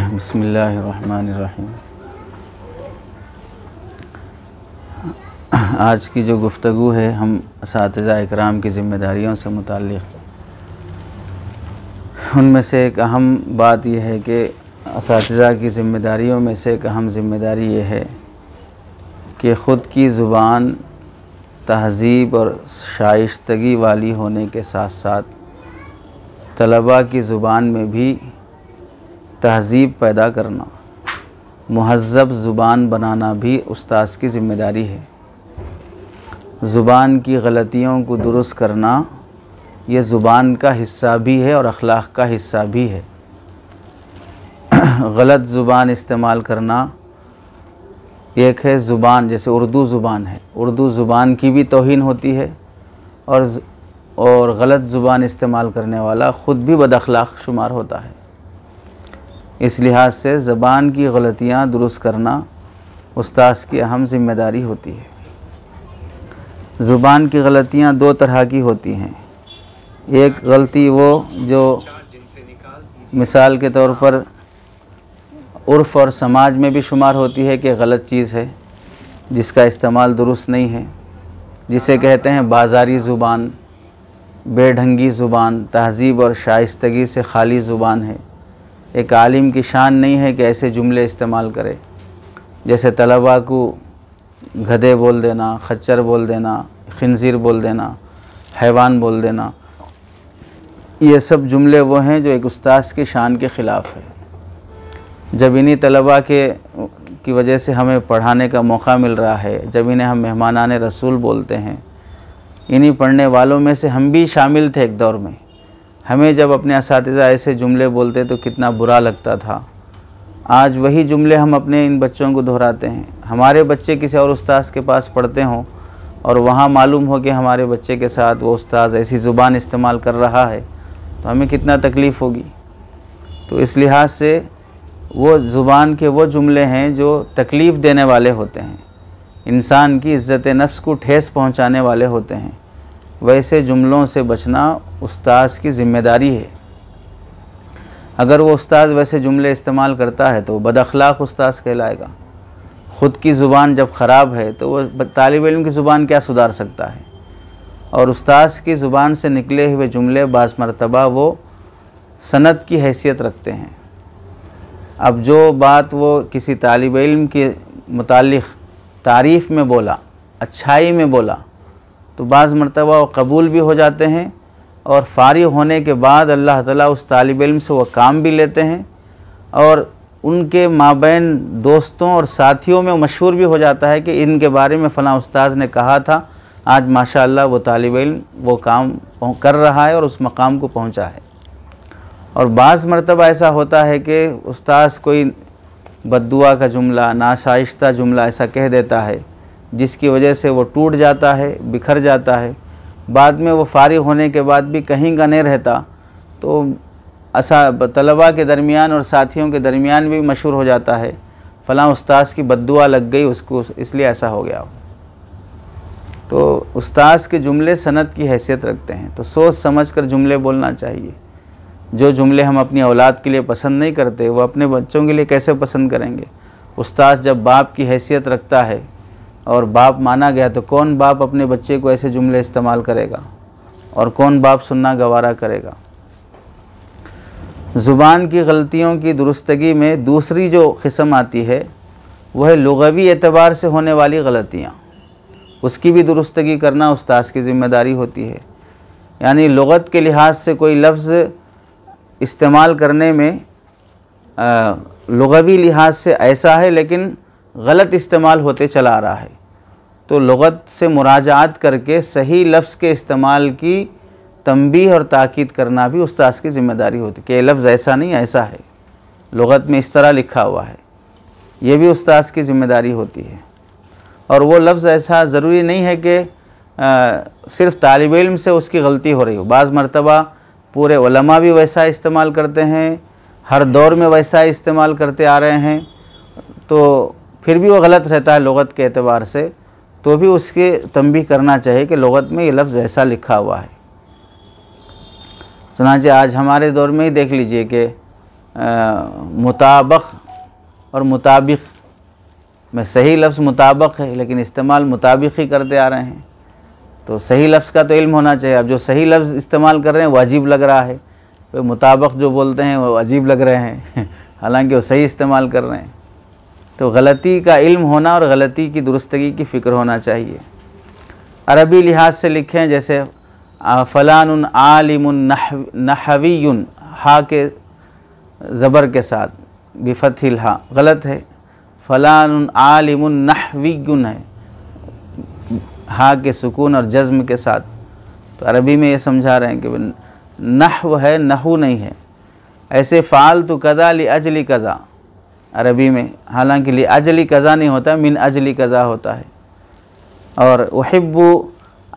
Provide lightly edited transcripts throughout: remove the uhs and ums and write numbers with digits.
बिस्मिल्लाहिर्रहमानिर्रहीम। आज की जो गुफ्तगू है हम असातिज़ा इकराम की ज़िम्मेदारियों से मुताल्लिक़, उनमें से एक अहम बात यह है कि असातिज़ा की ज़िम्मेदारियों में से एक अहम ज़िम्मेदारी ये है कि ख़ुद की ज़ुबान तहज़ीब और शाइस्तगी वाली होने के साथ साथ तलबा की ज़ुबान में भी तहज़ीब पैदा करना, मुहज़्ज़ब ज़ुबान बनाना भी उस्ताद की ज़िम्मेदारी है। ज़ुबान की गलतियों को दुरुस्त करना ये ज़ुबान का हिस्सा भी है और अखलाक़ का हिस्सा भी है। गलत ज़ुबान इस्तेमाल करना एक है ज़ुबान, जैसे उर्दू ज़ुबान है, उर्दू ज़ुबान की भी तौहीन होती है और गलत ज़ुबान इस्तेमाल करने वाला ख़ुद भी बदअखलाक़ शुमार होता है। इस लिहाज से ज़बान की गलतियाँ दुरुस्त करना उस्ताद की अहम ज़िम्मेदारी होती है। ज़ुबान की गलतियाँ दो तरह की होती हैं। एक गलती वो जो मिसाल के तौर पर उर्फ़ और समाज में भी शुमार होती है कि गलत चीज़ है, जिसका इस्तेमाल दुरुस्त नहीं है, जिसे कहते हैं बाज़ारी ज़ुबान, बेढंगी ज़ुबान, तहज़ीब और शाइस्तगी से खाली ज़ुबान है। एक आलिम की शान नहीं है कि ऐसे जुमले इस्तेमाल करे, जैसे तलबा को गधे बोल देना, खच्चर बोल देना, खिंजीर बोल देना, हैवान बोल देना। ये सब जुमले वो हैं जो एक उस्ताद की शान के ख़िलाफ़ है। जब इन्हीं तलबा की वजह से हमें पढ़ाने का मौका मिल रहा है, जब इन्हें हम मेहमानाने रसूल बोलते हैं, इन्हीं पढ़ने वालों में से हम भी शामिल थे एक दौर में। हमें जब अपने असातिज़ा ऐसे जुमले बोलते तो कितना बुरा लगता था। आज वही जुमले हम अपने इन बच्चों को दोहराते हैं। हमारे बच्चे किसी और उस्ताद के पास पढ़ते हों और वहाँ मालूम हो कि हमारे बच्चे के साथ वो उस्ताद ऐसी ज़ुबान इस्तेमाल कर रहा है, तो हमें कितना तकलीफ़ होगी। तो इस लिहाज से वो ज़ुबान के वो जुमले हैं जो तकलीफ़ देने वाले होते हैं, इंसान की इज़्ज़त नफ्स को ठेस पहुँचाने वाले होते हैं। वैसे जुमलों से बचना उस्ताद की ज़िम्मेदारी है। अगर वो उस्ताद वैसे जुमले इस्तेमाल करता है तो बदअखलाक़ उस्ताद कहलाएगा। ख़ुद की ज़ुबान जब ख़राब है तो वो तालिब इल्म की ज़ुबान क्या सुधार सकता है। और उस्ताद की ज़ुबान से निकले हुए जुमले बाज़ मरतबा वो सनद की हैसियत रखते हैं। अब जो बात वो किसी तालिब इल्म के मुताल्लिक़ तारीफ़ में बोला, अच्छाई में बोला, तो बाज़ मरतबा वो कबूल भी हो जाते हैं और फ़ारिग़ होने के बाद अल्लाह ताला उस तालिब इल्म से वो काम भी लेते हैं और उनके माबैन दोस्तों और साथियों में मशहूर भी हो जाता है कि इनके बारे में फ़लाँ उस्ताद ने कहा था। आज माशाअल्लाह वो तालिब इल्म वो काम कर रहा है और उस मकाम को पहुँचा है। और बाज़ मरतबा ऐसा होता है कि उस्ताद कोई बद्दुआ का जुमला, नाशाइस्ता जुमला ऐसा कह देता है जिसकी वजह से वो टूट जाता है, बिखर जाता है। बाद में वो फ़ारिग़ होने के बाद भी कहीं का नहीं रहता, तो तलबा के दरमियान और साथियों के दरमियान भी मशहूर हो जाता है, फ़लाँ उस्ताद की बद्दुआ लग गई उसको, इसलिए ऐसा हो गया। तो उस्ताद के जुमले सनद की हैसियत रखते हैं, तो सोच समझ कर जुमले बोलना चाहिए। जो जुमले हम अपनी औलाद के लिए पसंद नहीं करते वो अपने बच्चों के लिए कैसे पसंद करेंगे। उस्ताद जब बाप की हैसियत रखता है और बाप माना गया, तो कौन बाप अपने बच्चे को ऐसे जुमले इस्तेमाल करेगा और कौन बाप सुनना गवारा करेगा। ज़ुबान की गलतियों की दुरुस्तगी में दूसरी जो किस्म आती है वह है लुग़वी एतबार से होने वाली गलतियाँ। उसकी भी दुरुस्तगी करना उस्ताद की ज़िम्मेदारी होती है। यानी लुग़त के लिहाज से कोई लफ्ज़ इस्तेमाल करने में लुग़वी लिहाज से ऐसा है लेकिन गलत इस्तेमाल होते चला आ रहा है, तो लुग़त से मुराजात करके सही लफ्ज़ के इस्तेमाल की तंबीह और ताकीद करना भी उस्ताद की ज़िम्मेदारी होती है कि ये लफ्ज़ ऐसा नहीं ऐसा है, लुग़त में इस तरह लिखा हुआ है। ये भी उस्ताद की ज़िम्मेदारी होती है। और वो लफ्ज़ ऐसा ज़रूरी नहीं है कि सिर्फ़ तालिब इल्म से उसकी गलती हो रही हो। बाज़ मरतबा पूरे उलमा भी वैसा इस्तेमाल करते हैं, हर दौर में वैसा इस्तेमाल करते आ रहे हैं, तो फिर भी वो गलत रहता है लुग़त के एतबार से, तो भी उसके तंबीह करना चाहिए कि लुग़त में ये लफ्ज़ ऐसा लिखा हुआ है। चुनांचे आज हमारे दौर में ही देख लीजिए कि मुताबक और मुताबिक में सही लफ्ज़ मुताबक है, लेकिन इस्तेमाल मुताबिक ही करते आ रहे हैं। तो सही लफ्ज़ का तो इल्म होना चाहिए। अब जो सही लफ्ज़ इस्तेमाल कर रहे हैं वो अजीब लग रहा है, तो मुताबक जो बोलते हैं वो अजीब लग रहे हैं हालांकि वो सही इस्तेमाल कर रहे हैं। तो गलती का इल्म होना और गलती की दुरुस्तगी की फ़िक्र होना चाहिए। अरबी लिहाज से लिखें, जैसे फ़लानुन आलिमुन नहवियुन, हा के ज़बर के साथ बिफ़थिल हा, गलत है। फ़लानुन आलिमुन नहवियुन है, हा के सुकून और जज़्म के साथ। तो अरबी में ये समझा रहे हैं कि नहव है, नहू नहीं है। ऐसे फ़ालतु कज़ा लि अजली कज़ा अरबी में, हालांकि लि अजली कज़ा नहीं होता, मिन अजली कज़ा होता है। और उहिब्बु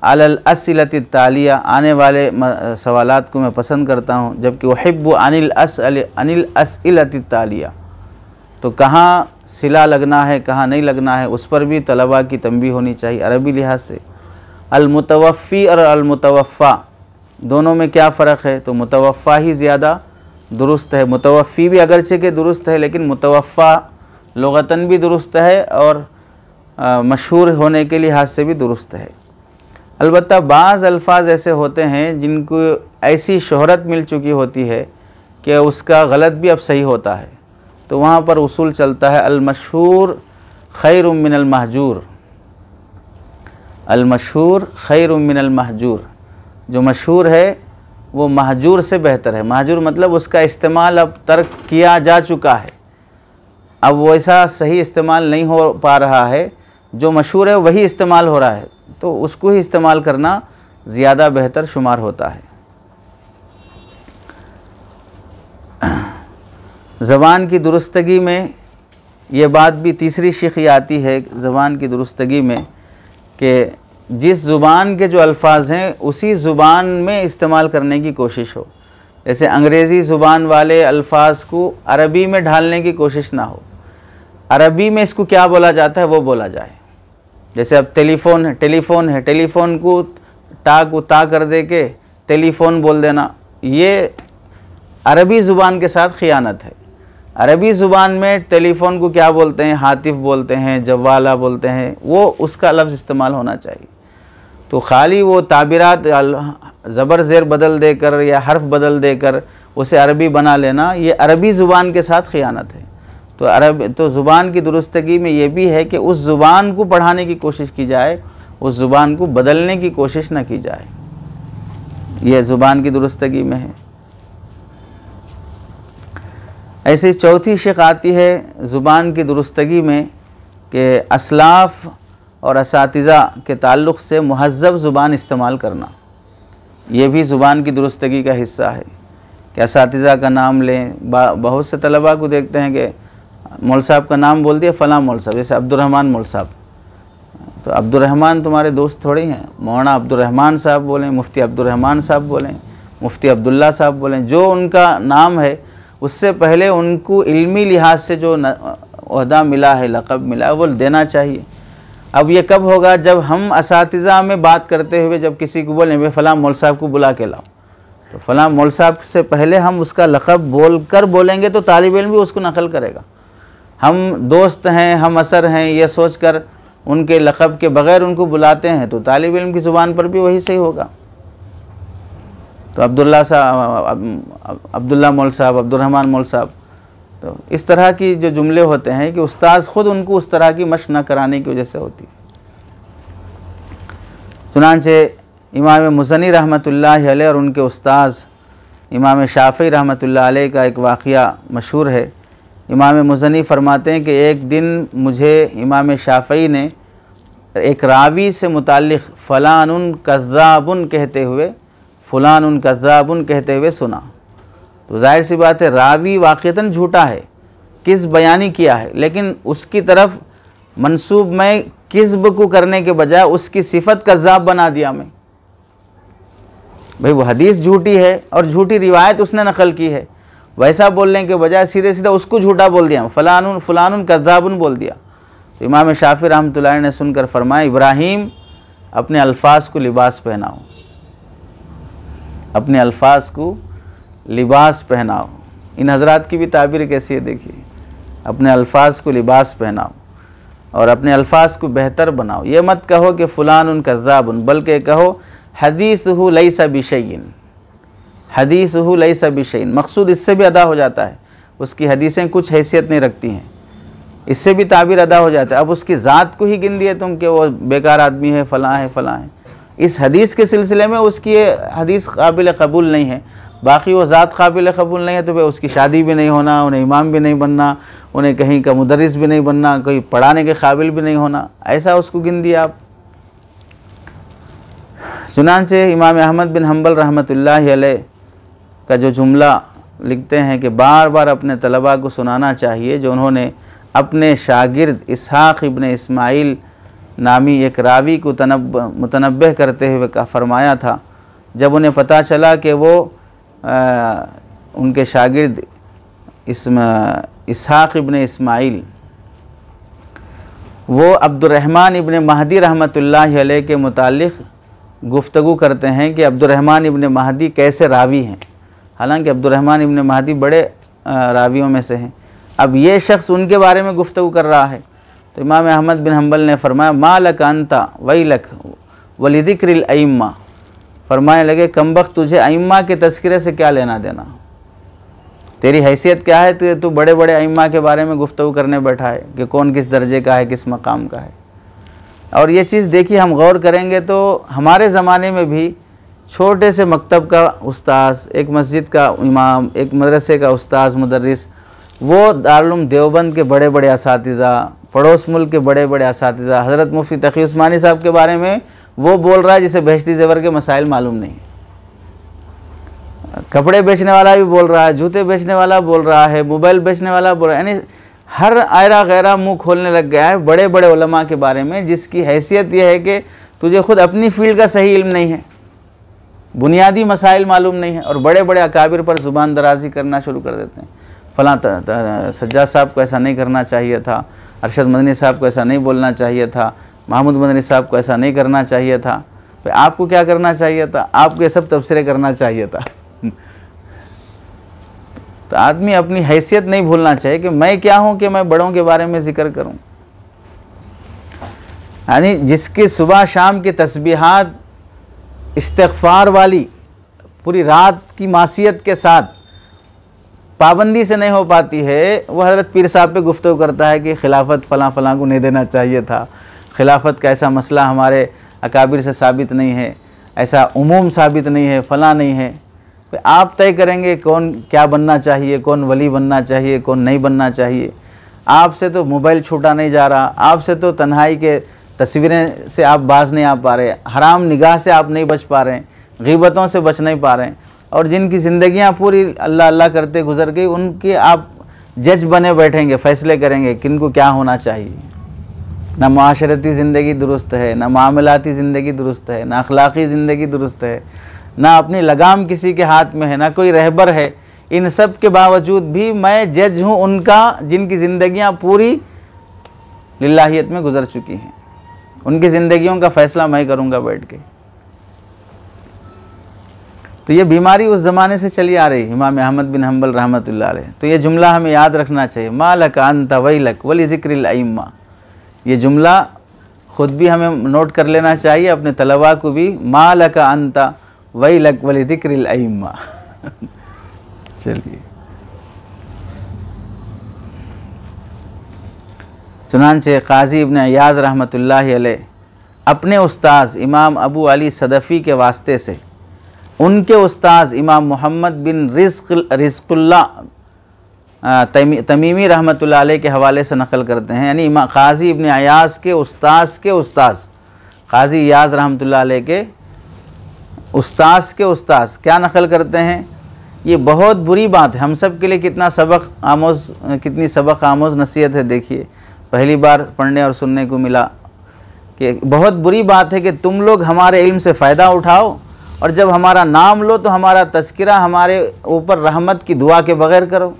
अलल अस्इलति तालिया, आने वाले सवालात को मैं पसंद करता हूँ, जबकि उहिब्बु अनिल अस्इलति तालिया, तो कहाँ सिला लगना है कहाँ नहीं लगना है उस पर भी तलबा की तंबीह होनी चाहिए अरबी लिहाज से। अल मुतवफ़ी और अल मुतवफ़ा दोनों में क्या फ़र्क है? तो मुतवफ़ा ही ज़्यादा दुरुस्त है। मुतवफ़ी भी अगरचे के दुरुस्त है, लेकिन मुतवफ़ा लुग़तन भी दुरुस्त है और मशहूर होने के लिहाज से भी दुरुस्त है। अलबत्ता बाज़ अल्फाज ऐसे होते हैं जिनको ऐसी शोहरत मिल चुकी होती है कि उसका गलत भी अब सही होता है, तो वहाँ पर उसूल चलता है अल मशहूर खैरुम मिनल महजूर। अल मशहूर खैरुम मिनल महजूर, जो मशहूर है वो महजूर से बेहतर है। महजूर मतलब उसका इस्तेमाल अब तर्क किया जा चुका है, अब वैसा सही इस्तेमाल नहीं हो पा रहा है। जो मशहूर है वही इस्तेमाल हो रहा है, तो उसको ही इस्तेमाल करना ज़्यादा बेहतर शुमार होता है। ज़बान की दुरुस्तगी में ये बात भी तीसरी शिक़ी आती है ज़बान की दुरुस्तगी में कि जिस ज़ुबान के जो अल्फाज हैं उसी ज़ुबान में इस्तेमाल करने की कोशिश हो। जैसे अंग्रेज़ी ज़ुबान वाले अल्फाज को अरबी में ढालने की कोशिश ना हो, अरबी में इसको क्या बोला जाता है वो बोला जाए। जैसे अब टेलीफ़ोन है, टेलीफ़ोन है, टेलीफ़ोन को ता कर दे के टेलीफ़ोन बोल देना, ये अरबी ज़ुबान के साथ ख़ियानत है। अरबी ज़ुबान में टेलीफ़ोन को क्या बोलते हैं? हातिफ़ बोलते हैं, जवाला बोलते हैं, वो उसका लफ्ज़ इस्तेमाल होना चाहिए। तो खाली वो ताबिरात ज़बर ज़ेर बदल देकर या हर्फ बदल देकर उसे अरबी बना लेना, ये अरबी ज़ुबान के साथ ख़ियानत है। तो ज़ुबान की दुरुस्तगी में ये भी है कि उस ज़ुबान को पढ़ाने की कोशिश की जाए, उस ज़ुबान को बदलने की कोशिश न की जाए। यह ज़ुबान की दुरुस्तगी में है। ऐसी चौथी शिक़ आती है ज़ुबान की दुरुस्तगी में कि असलाफ़ और असातिज़ा के ताल्लुक़ से मुहज़्ज़ब ज़ुबान इस्तेमाल करना, ये भी ज़ुबान की दुरुस्तगी का हिस्सा है कि असातिज़ा का नाम लें। बहुत से तलबा को देखते हैं कि मौल साहब का नाम बोल दिया, फ़लाँ मौल साहब, जैसे अब्दुर्रहमान मौल साहब, तो अब्दुर्रहमान तुम्हारे दोस्त थोड़ी हैं। मौलाना अब्दुर्रहमान साहब बोलें, मुफ्ती अब्दुर्रहमान साहब बोलें, मुफ्ती अब्दुल्ला साहब बोलें, जो उनका नाम है उससे पहले उनको इल्मी लिहाज से जो ओहदा मिला है, लक़ब मिला है, वो देना चाहिए। अब ये कब होगा? जब हम असातिज़ा में बात करते हुए जब किसी को बोलें वे फ़लाँ मौल साहब को बुला के लाओ, तो फ़लाँ मौल साहब से पहले हम उसका लक़ब बोलेंगे तो तालिब इल्म भी उसको नकल करेगा। हम दोस्त हैं, हम असर हैं, ये सोचकर उनके लक़ब के बग़ैर उनको बुलाते हैं तो तालिब इल्म की ज़ुबान पर भी वही सही होगा। तो अब्दुल्ला साहब, अब्दुल्ला मौल साहब, अब्दुर्रहमान मौल साहब, तो इस तरह की जो जुमले होते हैं कि उस्ताद ख़ुद उनको उस तरह की मश्क न कराने की वजह से होती। चुनांचे इमाम मुज़नी रहमतुल्लाह अलैह और उनके उस्ताद इमाम शाफ़ी रहमतुल्लाह अलैह का एक वाक़या मशहूर है। इमाम मुज़नी फ़रमाते हैं कि एक दिन मुझे इमाम शाफ़ी ने एक रावी से मुताल्लिक़ फ़लानुन कज़्ज़ाबुन कहते हुए, फ़ुलानुन कज़्ज़ाबुन कहते हुए सुना। तो जाहिर सी बात है रावी वाक़तन झूठा है, किज़्ब बयानी किया है, लेकिन उसकी तरफ मंसूब में किज़्ब को करने के बजाय उसकी सिफत कज़्ज़ाब बना दिया मैं। भाई वो हदीस झूठी है और झूठी रिवायत उसने नकल की है, वैसा बोलने के बजाय सीधे सीधा उसको झूठा बोल दिया, फ़लानुन कज़्ज़ाबुन बोल दिया। तो इमाम शाफ़ी रहमतुल्लाह ने सुनकर फरमाया, इब्राहीम अपने अल्फाज को लिबास पहनाओ, अपने अल्फाज को लिबास पहनाओ। इन हजरात की भी ताबीर कैसी है देखिए, अपने अल्फाज को लिबास पहनाओ और अपने अल्फाज को बेहतर बनाओ। ये मत कहो कि फ़ुलानुन कज़्ज़ाबुन, बल्कि कहो हदीसुहु लैसा बिशैइन, हदीसुहु लैसा बिशैइन। मकसूद इससे भी अदा हो जाता है, उसकी हदीसें कुछ हैसियत नहीं रखती हैं, इससे भी ताबीर अदा हो जाता है। अब उसकी ज़ात को ही गिन दिए तुम कि वो बेकार आदमी है, फ़लाँ है, फ़लाँ है, इस हदीस के सिलसिले में उसकी ये हदीस काबिल कबूल नहीं है, बाकी वो ज़ात काबिल कबूल नहीं है, तो फिर उसकी शादी भी नहीं होना, उन्हें इमाम भी नहीं बनना, उन्हें कहीं का मुदर्रिस भी नहीं बनना, कोई पढ़ाने के काबिल भी नहीं होना, ऐसा उसको गिन दिया आप। चुनांचे इमाम अहमद बिन हम्बल रहमतुल्लाहि अलैह का जो जुमला लिखते हैं कि बार बार अपने तलबा को सुनाना चाहिए, जो उन्होंने अपने शागिर्द इसहाक़ इब्न इस्माइल नामी एक रावी को मुतनब्बह करते हुए का फरमाया था, जब उन्हें पता चला कि वो उनके शागिर्द इसहाक़ इब्न इस्माइल वो अब्दुर्रहमान इब्न महदी रहमतुल्लाहि अलैह के मुतालिक़ गुफ्तगू करते हैं कि अब्दुर्रहमान इब्न महदी कैसे रावी हैं, हालांकि अब्दुर्रहमान इब्न महदी बड़े रावियों में से हैं। अब ये शख्स उनके बारे में गुफ्तगू कर रहा है, तो इमाम अहमद बिन हम्बल ने फरमाया मा लक अंता वैलक वलिदिक्रिल अइम्मा, फरमाने लगे कमबख्त तुझे अइम्मा के तज़किरे से क्या लेना देना, तेरी हैसियत क्या है, तू बड़े बड़े अइम्मा के बारे में गुफ्तगू करने बैठा है कि कौन किस दर्जे का है, किस मकाम का है। और ये चीज़ देखिए, हम गौर करेंगे तो हमारे ज़माने में भी छोटे से मकतब का उस्ताद, एक मस्जिद का इमाम, एक मदरसे का उस्ताद मुदर्रिस, वो दारुल देवबंद के बड़े बड़े असातिज़ा, पड़ोस मुल्क के बड़े बड़े असातिज़ा, हज़रत मुफ्ती तक़ी उस्मानी साहब के बारे में वो बोल रहा है जिसे बहश्ती ज़ेवर के मसाइल मालूम नहीं। कपड़े बेचने वाला भी बोल रहा है, जूते बेचने वाला बोल रहा है, मोबाइल बेचने वाला बोल रहा है, यानी हर आयरा गैरा मुँह खोलने लग गया है बड़े बड़े उलमा के बारे में, जिसकी हैसियत यह है कि तुझे खुद अपनी फील्ड का सही इल्म नहीं है, बुनियादी मसाइल मालूम नहीं है, और बड़े बड़े अकाबिर पर ज़ुबान दराजी करना शुरू कर देते हैं। फ़लाँ सज्जाद साहब को ऐसा नहीं करना चाहिए था, अरशद मदनी साहब को ऐसा नहीं बोलना चाहिए था, महमूद मदनी साहब को ऐसा नहीं करना चाहिए था। फिर आपको क्या करना चाहिए था? आपको ये सब तबसरे करना चाहिए था। तो आदमी अपनी हैसियत नहीं भूलना चाहिए कि मैं क्या हूँ कि मैं बड़ों के बारे में ज़िक्र करूँ। यानी जिसकी सुबह शाम की तस्बीहात इस्तिग़फ़ार वाली पूरी रात की मासियत के साथ पाबंदी से नहीं हो पाती है, वह हज़रत पीर साहब पे गुफ्तगू करता है कि खिलाफत फ़लाँ फ़लाँ को नहीं देना चाहिए था, खिलाफत का ऐसा मसला हमारे अकाबिर से साबित नहीं है, ऐसा उमूम साबित नहीं है, फ़लाँ नहीं है। तो आप तय करेंगे कौन क्या बनना चाहिए, कौन वली बनना चाहिए, कौन नहीं बनना चाहिए। आपसे तो मोबाइल छूटा नहीं जा रहा, आपसे तो तन्हाई के तस्वीरें से आप बाज नहीं आ पा रहे, हराम निगाह से आप नहीं बच पा रहे हैं, ग़ीबतों से बच नहीं पा रहे हैं, और जिनकी ज़िंदगियां पूरी अल्लाह अल्लाह करते गुजर गई, उनके आप जज बने बैठेंगे, फ़ैसले करेंगे किनको क्या होना चाहिए। ना माशरती ज़िंदगी दुरुस्त है, ना मामलाती ज़िंदगी दुरुस्त है, ना अखलाक़ी ज़िंदगी दुरुस्त है, ना अपनी लगाम किसी के हाथ में है, ना कोई रहबर है। इन सब के बावजूद भी मैं जज हूँ उनका, जिनकी ज़िंदगियाँ पूरी लिल्लाहियत में गुजर चुकी हैं, उनकी ज़िंदगियों का फ़ैसला मैं करूँगा बैठ के। तो ये बीमारी उस ज़माने से चली आ रही, इमाम अहमद बिन हम्बल रहमतुल्लाह अलैह। तो ये जुमला हमें याद रखना चाहिए, मा लक अंत वैलक वली ज़िक्रिल अइम्मा। ये जुमला ख़ुद भी हमें नोट कर लेना चाहिए, अपने तलबा को भी, मा लक अंत वैलक वली ज़िक्रिल अइम्मा। चलिए, चुनांचे क़ाज़ी इब्न अयाज़ रहमतुल्लाहि अलैह अपने उस्ताद इमाम अबू अली सदफ़ी के वास्ते से उनके उस्ताद इमाम मोहम्मद बिन रिज़्क़ुल्लाह तमीमी रहमतुल्लाह अलैह के हवाले से नकल करते हैं। यानी क़ाज़ी इब्न अयाज़ के उस्ताद क़ाज़ी अयाज़ रहमतुल्लाह अलैह के उस्ताद क्या नकल करते हैं। ये बहुत बुरी बात है, हम सब के लिए कितनी सबक आमोज़ नसीहत है। देखिए, पहली बार पढ़ने और सुनने को मिला कि बहुत बुरी बात है कि तुम लोग हमारे इल्म से फ़ायदा उठाओ, और जब हमारा नाम लो तो हमारा तज़किरा हमारे ऊपर रहमत की दुआ के बग़ैर करो।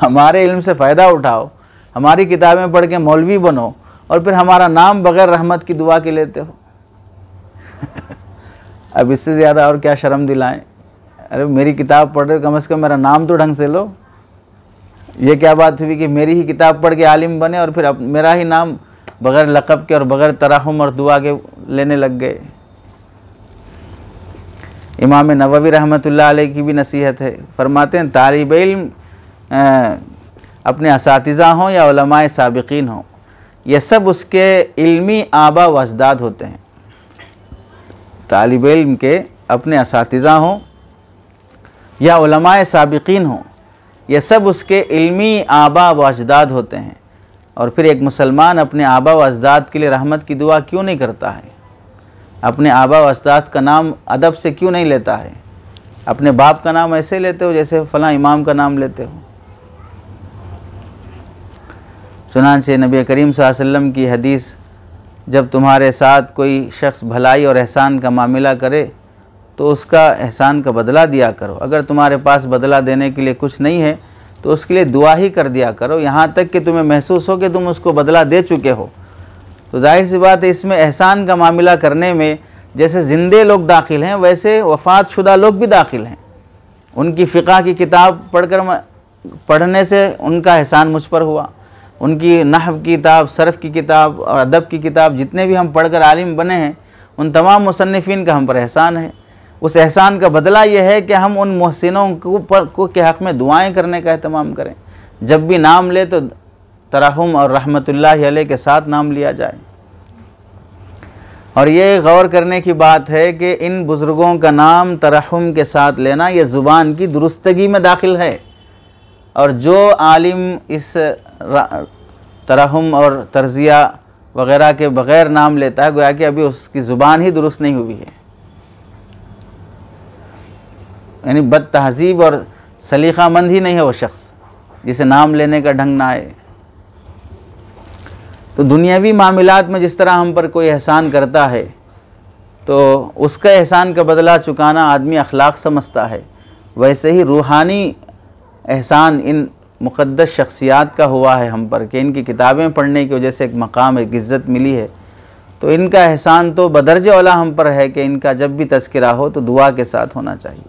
हमारे इल्म से फ़ायदा उठाओ, हमारी किताबें पढ़ के मौलवी बनो, और फिर हमारा नाम बग़ैर रहमत की दुआ के लेते हो। अब इससे ज़्यादा और क्या शर्म दिलाएं। अरे मेरी किताब पढ़ रहे हो, कम से कम मेरा नाम तो ढंग से लो। ये क्या बात हुई कि मेरी ही किताब पढ़ के आलिम बने और फिर मेरा ही नाम बग़ैर लक़ब के और बग़ैर तराहुम और दुआ के लेने लग गए। इमाम नववी रहमतुल्लाह अलैह की भी नसीहत है, फरमाते हैं तालिब इल्म अपने असातिज़ा हों या उलमाए साबिक़ीन हों, ये सब उसके इल्मी आबा व अजदाद होते हैं। तालिब इल्म के अपने असातिज़ा हों या उलमाए साबिक़ीन हों, ये सब उसके इल्मी आबा व अजदाद होते हैं। और फिर एक मुसलमान अपने आबा व अजदाद के लिए रहमत की दुआ क्यों नहीं करता है? अपने आबा व अजदाद का नाम अदब से क्यों नहीं लेता है? अपने बाप का नाम ऐसे लेते हो जैसे फ़लाँ इमाम का नाम लेते हो। चुनांचे नबी करीम सल्लल्लाहु अलैहि वसल्लम की हदीस, जब तुम्हारे साथ कोई शख्स भलाई और एहसान का मामला करे तो उसका एहसान का बदला दिया करो। अगर तुम्हारे पास बदला देने के लिए कुछ नहीं है तो उसके लिए दुआ ही कर दिया करो, यहाँ तक कि तुम्हें महसूस हो कि तुम उसको बदला दे चुके हो। तो जाहिर सी बात है इसमें एहसान का मामला करने में जैसे ज़िंदे लोग दाखिल हैं वैसे वफ़ात शुदा लोग भी दाखिल हैं। उनकी फ़िक़ा की किताब पढ़ने से उनका एहसान मुझ पर हुआ। उनकी नहव की किताब, सरफ़ की किताब और अदब की किताब जितने भी हम पढ़कर आलिम बने हैं उन तमाम मुसन्निफ़ीन का हम पर एहसान है। उस एहसान का बदला यह है कि हम उन मोहसिनों को के हक़ में दुआएं करने का एहतमाम करें। जब भी नाम ले तो तरहुम और रहमतुल्लाहि अलैह के साथ नाम लिया जाए। और ये गौर करने की बात है कि इन बुज़ुर्गों का नाम तरहुम के साथ लेना ये ज़ुबान की दुरुस्तगी में दाखिल है। और जो आलिम इस तरहुम और तर्ज़िया वग़ैरह के बग़ैर नाम लेता है गोया कि अभी उसकी ज़ुबान ही दुरुस्त नहीं हुई है, यानी बद तहज़ीब और सलीक़ामंद ही नहीं है वो शख्स जिसे नाम लेने का ढंग ना आए। तो दुनियावी मामलात में जिस तरह हम पर कोई एहसान करता है तो उसका एहसान का बदला चुकाना आदमी अखलाक समझता है, वैसे ही रूहानी एहसान इन मुक़द्दस शख्सियात का हुआ है हम पर कि इनकी किताबें पढ़ने की वजह से एक मकाम, एक इज़्ज़त मिली है। तो इनका एहसान तो बदर्ज औला हम पर है कि इनका जब भी तज़किरा हो तो दुआ के साथ होना चाहिए।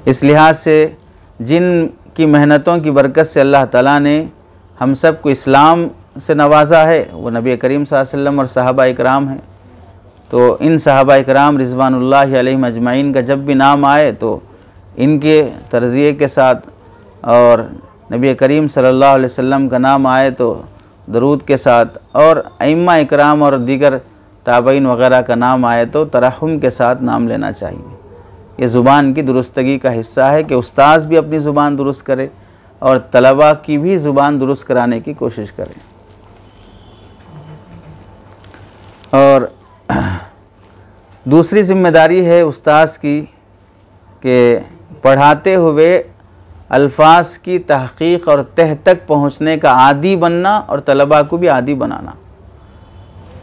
इस लिहाज से जिन की मेहनतों की बरकत से अल्लाह ताला ने हम सब को इस्लाम से नवाजा है वो नबी करीम सल्लल्लाहु अलैहि वसल्लम और सहाबा इकराम हैं। तो इन सहाबा इकराम रिज़वानुल्लाहि अलैहिम अजमाइन का जब भी नाम आए तो इनके तर्ज़िये के साथ, और नबी करीम सल्लल्लाहु अलैहि वसल्लम का नाम आए तो दरूद के साथ, और अइम्मा इकराम और दीगर ताबईन वग़ैरह का नाम आए तो तरहुम के साथ नाम लेना चाहिए। ये ज़ुबान की दुरुस्तगी का हिस्सा है कि उस्ताद भी अपनी ज़ुबान दुरुस्त करे और तलबा की भी ज़ुबान दुरुस्त कराने की कोशिश करें। और दूसरी ज़िम्मेदारी है उस्ताद की कि पढ़ाते हुए अल्फाज की तहक़ीक़ और तह तक पहुँचने का आदी बनना और तलबा को भी आदी बनाना।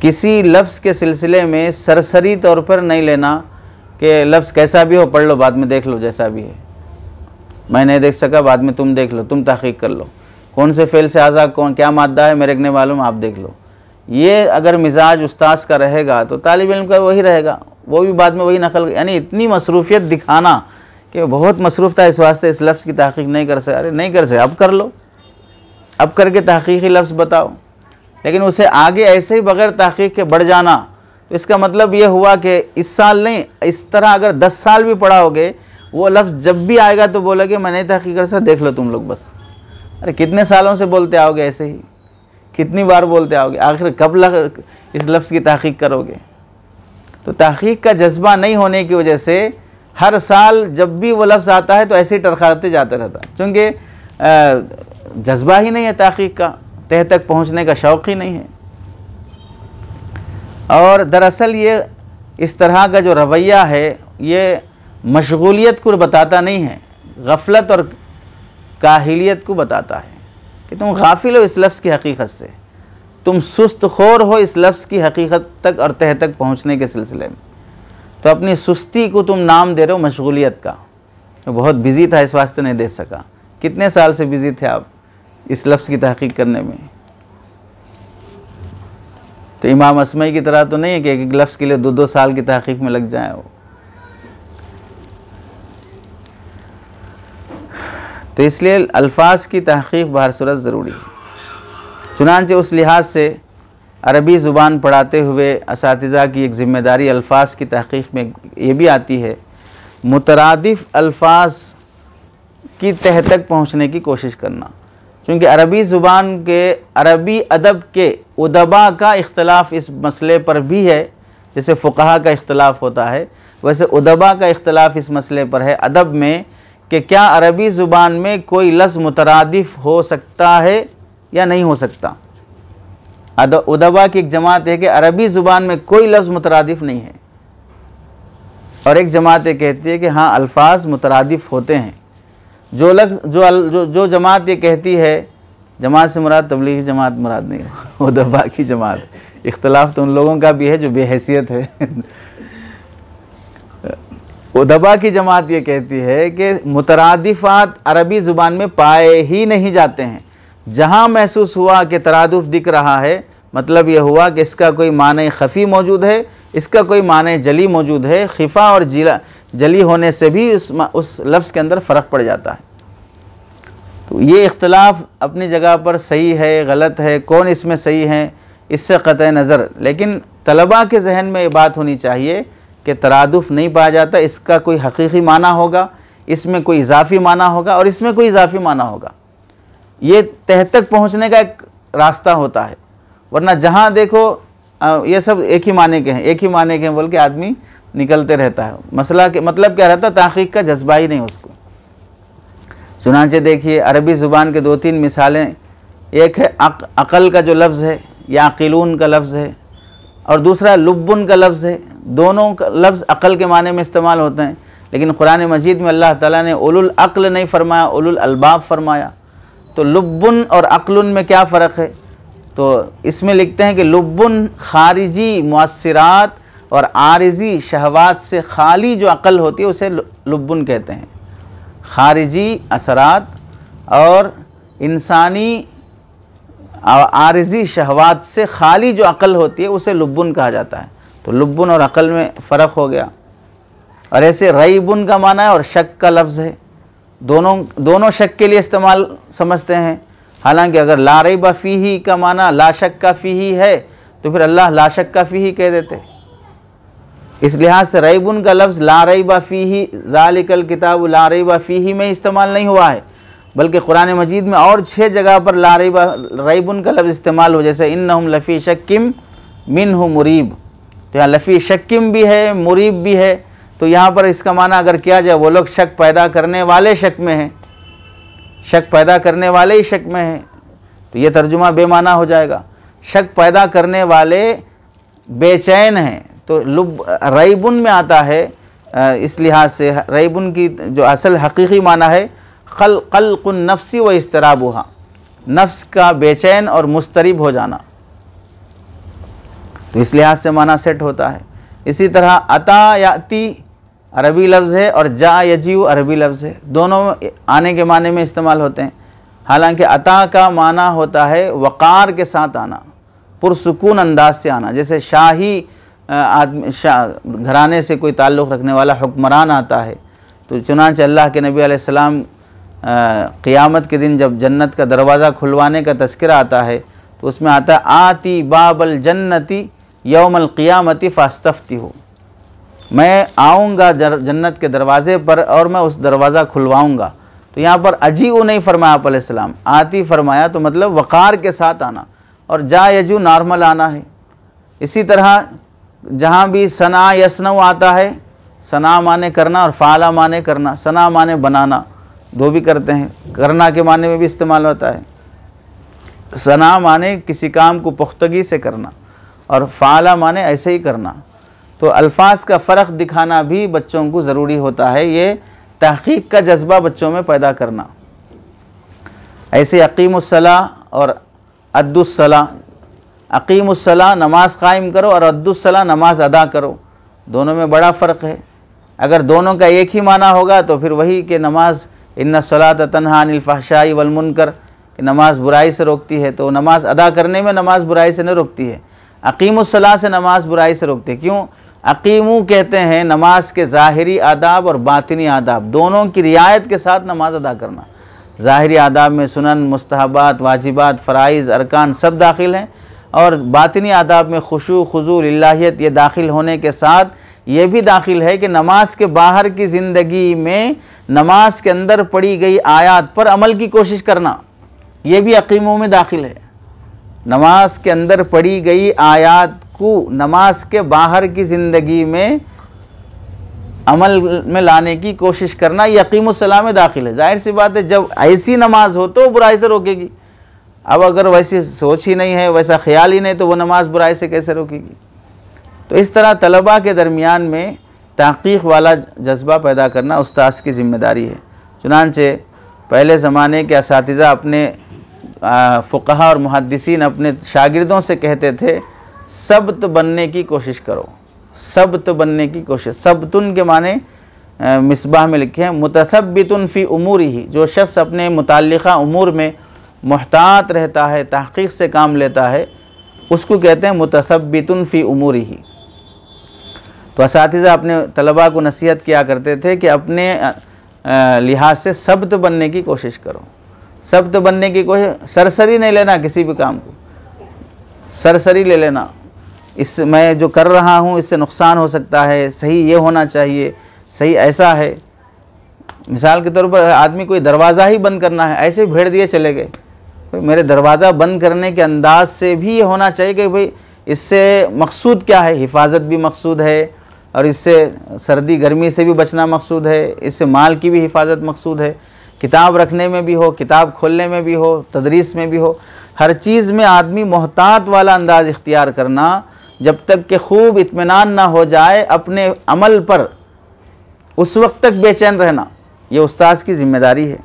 किसी लफ्ज़ के सिलसिले में सरसरी तौर पर नहीं लेना कि लफ्ज़ कैसा भी हो पढ़ लो, बाद में देख लो, जैसा भी है मैं नहीं देख सका बाद में तुम देख लो, तुम तहक़ीक़ कर लो, कौन से फ़ेल से आज़ा कौन क्या मादा है मेरे को नहीं मालूम, आप देख लो। ये अगर मिजाज उस्ताद का रहेगा तो तालिब इल्म का वही रहेगा, वो भी बाद में वही नकल, यानी इतनी मसरूफ़ियत दिखाना कि बहुत मसरूफ़ था इस वास्ते इस लफ्ज़ की तहक़ीक़ नहीं कर सके। अरे नहीं कर सके, अब कर लो, अब करके तहक़ीक़ी लफ्ज़ बताओ। लेकिन उसे आगे ऐसे ही बग़ैर तहक़ीक़ के बढ़ जाना, तो इसका मतलब ये हुआ कि इस साल नहीं, इस तरह अगर 10 साल भी पढ़ाओगे वो लफ्ज़ जब भी आएगा तो बोलोगे मैं नहीं तहक़ीक़ कर सकता, देख लो तुम लोग बस। अरे कितने सालों से बोलते आओगे ऐसे ही, कितनी बार बोलते आओगे, आखिर कब इस लफ्ज़ की तहक़ीक़ करोगे? तो तहक़ीक़ का जज्बा नहीं होने की वजह से हर साल जब भी वो लफ्ज़ आता है तो ऐसे ही टरखाते जाते रहता, क्योंकि जज्बा ही नहीं है तहक़ीक़ का, तह तक पहुँचने का शौक़ ही नहीं है। और दरअसल ये इस तरह का जो रवैया है ये मशगूलियत को बताता नहीं है, गफलत और काहिलियत को बताता है कि तुम गाफिल हो इस लफ्ज़ की हकीकत से, तुम सुस्त खोर हो इस लफ्ज़ की हकीकत तक और तह तक पहुँचने के सिलसिले में। तो अपनी सुस्ती को तुम नाम दे रहे हो मशगूलियत का। तो बहुत बिज़ी था इस वास्ते नहीं दे सका। कितने साल से बिज़ी थे आप इस लफ्ज़ की तहक़ीक़ करने में? तो इमाम असमई की तरह तो नहीं है कि एक लफ्ज़ के लिए 2-2 साल की तहक़ीक़ में लग जाए। तो इसलिए अल्फाज की तहक़ीक़ बहर सूरत ज़रूरी है। चुनांचे उस लिहाज से अरबी ज़ुबान पढ़ाते हुए असातिज़ा की एक ज़िम्मेदारी अल्फाज की तहक़ीक़ में ये भी आती है, मुतरादिफ़ अल्फाज की तह तक पहुँचने की कोशिश करना। चूँकि अरबी ज़ुबान के, अरबी अदब के उदबा का इख्तलाफ इस मसले पर भी है, जैसे फ़ुक़हा का इख्तलाफ होता है, वैसे उदबा का इख्तलाफ इस मसले पर है अदब में कि क्या अरबी ज़ुबान में कोई लफ्ज़ मुतरादिफ़ हो सकता है या नहीं हो सकता। उदबा की एक जमात है कि अरबी ज़ुबान में कोई लफ्ज़ मुतरादिफ़ नहीं है, और एक जमात ये कहती है कि हाँ अल्फाज मुतरादिफ़ होते हैं। जो जमात ये कहती है, जमात से मुराद तबलीगी जमात मुराद नहीं, उदबा की जमात, इख्तलाफ तो उन लोगों का भी है जो बेहैसियत है। उदबा की जमात ये कहती है कि मुतरादिफ़ात अरबी ज़ुबान में पाए ही नहीं जाते हैं। जहाँ महसूस हुआ कि तरादुफ़ दिख रहा है, मतलब यह हुआ कि इसका कोई माने ख़फ़ी मौजूद है, इसका कोई माने जली मौजूद है, खिफ़ा और जली होने से भी उस लफ्ज़ के अंदर फ़र्क पड़ जाता है। तो ये इख्तलाफ अपनी जगह पर सही है, गलत है, कौन इसमें सही है, इससे क़तई नज़र, लेकिन तलबा के जहन में ये बात होनी चाहिए कि तरादुफ़ नहीं पाया जाता, इसका कोई हकीकी माना होगा, इसमें कोई इजाफ़ी माना होगा और इसमें कोई इजाफ़ी माना होगा। ये तह तक पहुँचने का एक रास्ता होता है, वरना जहाँ देखो ये सब एक ही माने के हैं, एक ही माने के हैं बोल के आदमी निकलते रहता है। मसला के मतलब क्या रहता है, तहक़ीक़ का जज्बा ही नहीं उसको। चुनांचे देखिए अरबी ज़ुबान के 2-3 मिसालें, एक है अक़ल का जो लफ्ज़ है, या अक़िलून का लफ्ज़ है, और दूसरा लुब्बुन का लफ्ज़ है। दोनों का लफ्ज़ अक़ल के माने में इस्तेमाल होते हैं, लेकिन कुरान मजीद में अल्लाह ताला ने उलुल अक़ल नहीं फरमाया, उलुल अलबाब फरमाया। तो लुब्बुन और अक़लुन में क्या फ़र्क है? तो इसमें लिखते हैं कि लुब्बुन खारिजी मुअस्सिरात और आरिज़ी शहवात से खाली जो अक़ल होती है उसे लुब्बुन कहते हैं। खारिजी असरात और इंसानी आरिज़ी शहवात से खाली जो अक़ल होती है उसे लुब्बुन कहा जाता है। तो लुब्बुन और अक़ल में फ़र्क हो गया। और ऐसे रईबुन का माना है और शक का लफ्ज़ है, दोनों शक के लिए इस्तेमाल समझते हैं। हालांकि अगर ला रैब फ़ीही का माना ला शक्का फ़ीही है तो फिर अल्लाह ला शक्का फ़ीही कह देते। इस लिहाज से रईबुन का लफ्ज़ ला रैब फ़ीही ज़ालिकल किताब ला रैब फ़ीही में इस्तेमाल नहीं हुआ है, बल्कि कुरान मजीद में और 6 जगह पर ला रईबुन का लफ्ज़ इस्तेमाल हो, जैसे इन्नहुम लफ़ी शक्किम मिन्हु मुरीब। तो यहाँ लफ़ी शक्किम भी है, मुरीब भी है। तो यहाँ पर इसका माना अगर किया जाए, वो लोग शक पैदा करने वाले शक में हैं, शक पैदा करने वाले ही शक में हैं, तो ये तर्जुमा बेमाना हो जाएगा। शक पैदा करने वाले बेचैन हैं। तो रईबुन में आता है, इस लिहाज से रईबुन की जो असल हकीकी माना है क़ल्क़ुन नफ्सी व इस्तराबुहा, नफ्स का बेचैन और मुस्तरिब हो जाना। तो इस लिहाज से माना सेट होता है। इसी तरह अता याती अरबी लफ्ज़ है और जा यजीउ अरबी लफ्ज़ है, दोनों आने के माने में इस्तेमाल होते हैं। हालांकि अता का माना होता है वक़ार के साथ आना, पुरसुकून अंदाज से आना। जैसे शाही आदमी घराने से कोई ताल्लुक़ रखने वाला हुक्मरान आता है, तो चुनांचे अल्लाह के नबी अलैहिस्सलाम क़ियामत के दिन जब जन्नत का दरवाज़ा खुलवाने का तज़किरा आता है तो उसमें आता है आती बाबल जन्नती यौमल क़ियामती फ़ास्तफ्तिहु, मैं आऊँगा जन्नत के दरवाज़े पर और मैं उस दरवाज़ा खुलवाऊँगा। तो यहाँ पर अजीउ नहीं फरमाया आप अलैहिस्सलाम, आती फरमाया, तो मतलब वक़ार के साथ आना, और जा यजू नॉर्मल आना है। इसी तरह जहाँ भी सना यसनऊ आता है, सना माने करना और फ़ाला माने करना, सना माने बनाना, दो भी करते हैं, करना के माने में भी इस्तेमाल होता है। सना माने किसी काम को पुख्तगी से करना और फ़ाला माने ऐसे ही करना। तो अल्फाज का फ़र्क दिखाना भी बच्चों को ज़रूरी होता है, ये तहक़ीक़ का जज्बा बच्चों में पैदा करना। ऐसे अक़ीमुस्सलाह और अद्दुस्सलाह, अक़ीमुस्सलाह नमाज कायम करो और अद्दुस्सलाह नमाज अदा करो, दोनों में बड़ा फ़र्क है। अगर दोनों का एक ही माना होगा तो फिर वही कि नमाज इन्नस्सलात तन्हा अनिल फ़हशाई वल मुनकर, कि नमाज बुराई से रोकती है, तो नमाज अदा करने में नमाज बुराई से नहीं रोकती है। अक़ीमुस्सलाह से नमाज बुराई से रोकती है। क्यों? अक़ीमू कहते हैं नमाज के ज़ाहिरी आदाब और बातिनी आदाब दोनों की रियायत के साथ नमाज अदा करना। ज़ाहिरी आदाब में सुनन, मुस्तहबात, वाजिबात, फ़राइज़, अरकान सब दाखिल हैं, और बातिनी आदाब में खुशू, खुजू, लिल्लाहियत ये दाखिल होने के साथ ये भी दाखिल है कि नमाज के बाहर की ज़िंदगी में नमाज के अंदर पढ़ी गई आयात पर अमल की कोशिश करना, ये भी अकीमों में दाखिल है। नमाज के अंदर पढ़ी गई आयात को नमाज के बाहर की ज़िंदगी में अमल में लाने की कोशिश करना, ये अकीमुस्सलाह में दाखिल है। जाहिर सी बात है, जब ऐसी नमाज हो तो बुराई से रोकेगी। अब अगर वैसी सोच ही नहीं है, वैसा ख्याल ही नहीं, तो वो नमाज बुराई से कैसे रोकेगी। तो इस तरह तलबा के दरमियान में तहक़ीक़ वाला जज्बा पैदा करना उस्ताद की ज़िम्मेदारी है। चुनांचे पहले ज़माने के असातिज़ा अपने फ़ुक़हा और मुहद्दिसीन अपने शागिर्दों से कहते थे, सब्त बनने की कोशिश करो, सब्त बनने की कोशिश। सब्तुन के माने मिसबाह में लिखे हैं, मुतसब्बितुन फ़ी उमूरिही, जो शख्स अपने मुताल्लिक़ा उमूर में मुहतात रहता है, तहक़ीक़ से काम लेता है, उसको कहते हैं मुतसब्बितुन फ़ी उमूरिही। तो असातिज़ा अपने तलबा को नसीहत किया करते थे कि अपने लिहाज से सब्त बनने की कोशिश करो। सब्त बनने की कोशिश, सरसरी नहीं लेना किसी भी काम को, सरसरी ले लेना, इस मैं जो कर रहा हूँ इससे नुकसान हो सकता है, सही ये होना चाहिए, सही ऐसा है। मिसाल के तौर पर आदमी कोई दरवाज़ा ही बंद करना है, ऐसे भेड़ दिए चले गए, मेरे दरवाज़ा बंद करने के अंदाज से भी ये होना चाहिए कि भाई इससे मकसूद क्या है, हिफाजत भी मकसूद है, और इससे सर्दी गर्मी से भी बचना मकसूद है, इससे माल की भी हिफाजत मकसूद है, किताब रखने में भी हो, किताब खोलने में भी हो, तदरीस में भी हो, हर चीज़ में आदमी मोहतात वाला अंदाज़ इख्तियार करना, जब तक कि खूब इत्मीनान ना हो जाए अपने अमल पर, उस वक्त तक बेचैन रहना, ये उस्ताद की ज़िम्मेदारी है।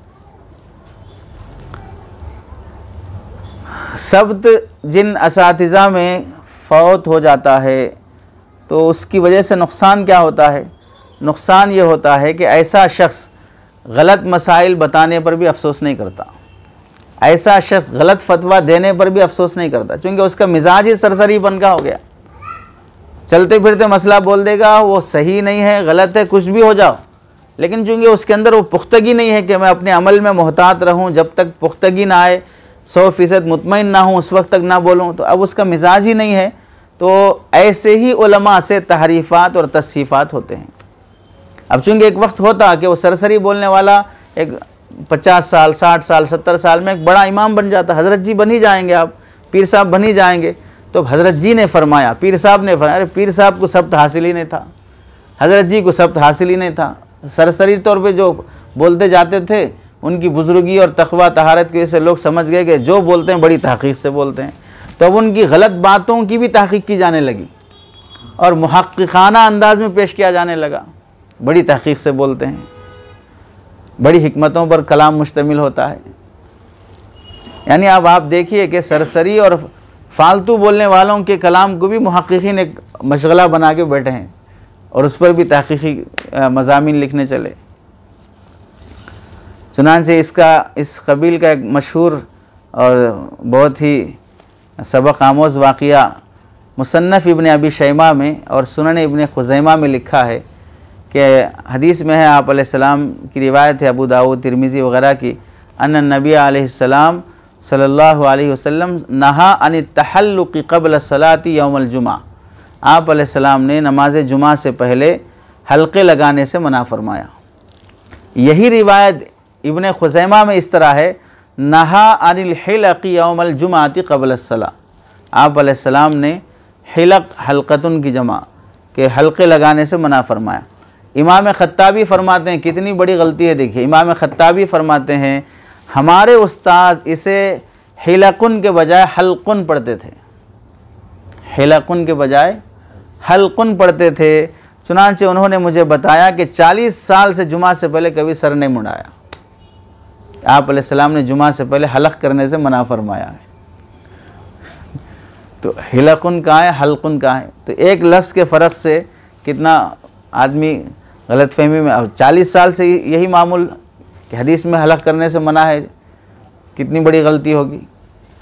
सब्त जिन असातिज़ा में फ़ौत हो जाता है तो उसकी वजह से नुकसान क्या होता है? नुकसान ये होता है कि ऐसा शख्स गलत मसाइल बताने पर भी अफसोस नहीं करता, ऐसा शख्स गलत फतवा देने पर भी अफसोस नहीं करता, क्योंकि उसका मिजाज ही सरसरीपन का हो गया। चलते फिरते मसला बोल देगा, वो सही नहीं है, गलत है, कुछ भी हो जाओ, लेकिन चूँकि उसके अंदर वो पुख्तगी नहीं है कि मैं अपने अमल में मोहतात रहूँ, जब तक पुख्तगी ना आए, 100% मुतमईन ना हूँ, उस वक्त तक ना बोलूँ, तो अब उसका मिजाज ही नहीं है। तो ऐसे ही उलमा से तहरीफ़ात और तस्सीफ़ात होते हैं। अब चूँकि एक वक्त होता कि वो सरसरी बोलने वाला एक 50 साल, 60 साल, 70 साल में एक बड़ा इमाम बन जाता, हज़रत जी बन ही जाएंगे, आप पीर साहब बन ही जाएंगे। तो हज़रत जी ने फरमाया, पीर साहब ने फरमाया, अरे पीर साहब को सब्त हासिल ही नहीं था, हज़रत जी को सब्त हासिल ही नहीं था। सरसरी तौर पे जो बोलते जाते थे, उनकी बुजुर्गी और तक़वा तहारत की वजह से लोग समझ गए कि जो बोलते हैं बड़ी तहक़ीक़ से बोलते हैं। तो अब उनकी गलत बातों की भी तहक़ीक़ की जाने लगी और मुहक़्क़िक़ाना अंदाज़ में पेश किया जाने लगा, बड़ी तहक़ीक़ से बोलते हैं, बड़ी हिकमतों पर कलाम मुश्तमिल होता है। यानी अब आप देखिए कि सरसरी और फालतू बोलने वालों के कलाम को भी मुहक़्क़िक़ीन एक मशगला बना के बैठे हैं और उस पर भी तहक़ीक़ी मज़ामीन लिखने चले। चुनांचे इस कबील का एक मशहूर और बहुत ही सबक आमोज़ वाक़िया मुसन्नफ़ इब्न अबी शैमा में और सुनन इब्न खुज़ैमा में लिखा है कि हदीस में है, आप अलैहिस्सलाम की रिवायत है, अबू दाऊद, तिरमिज़ी वग़ैरह की, अन्ना नबी अलैहिस्सलाम सल्लल्लाहु अलैहि वसल्लम नहा अन तहल्लुक़ क़ब्ल सलाती यौमल जुमा, आप अलैहिस्सलाम ने नमाज जुमा से पहले हल्के लगाने से मना फरमाया। यही रिवायत इब्न खुज़ैमा में इस तरह है, नहा अनिल हिलक़ी यौमल जुमाती क़ब्ल सला, आप अलैहिस्सलाम ने हिलक़ हल्क़तुन की जमा के हल्के लगाने से मना फरमाया। इमाम ख़त्ताबी फरमाते हैं, कितनी बड़ी गलती है देखिए, इमाम ख़त्ताबी फरमाते हैं हमारे उस्ताद इसे हिलक़ुन के बजाय हल्क़ुन पढ़ते थे, हिलक़ुन के बजाय हल्क़ुन पढ़ते थे। चुनांचे उन्होंने मुझे बताया कि 40 साल से जुमा से पहले कभी सर नहीं मुड़ाया, आप अलैहिस्सलाम ने जुमा से पहले हलक़ करने से मना फरमाया है। तो हिलक़ुन कहाँ है, हल्क़ुन कहाँ है? तो एक लफ्ज़ के फ़र्क से कितना आदमी गलतफहमी में। अब 40 साल से यही मामूल कि हदीस में हलक़ करने से मना है, कितनी बड़ी गलती होगी।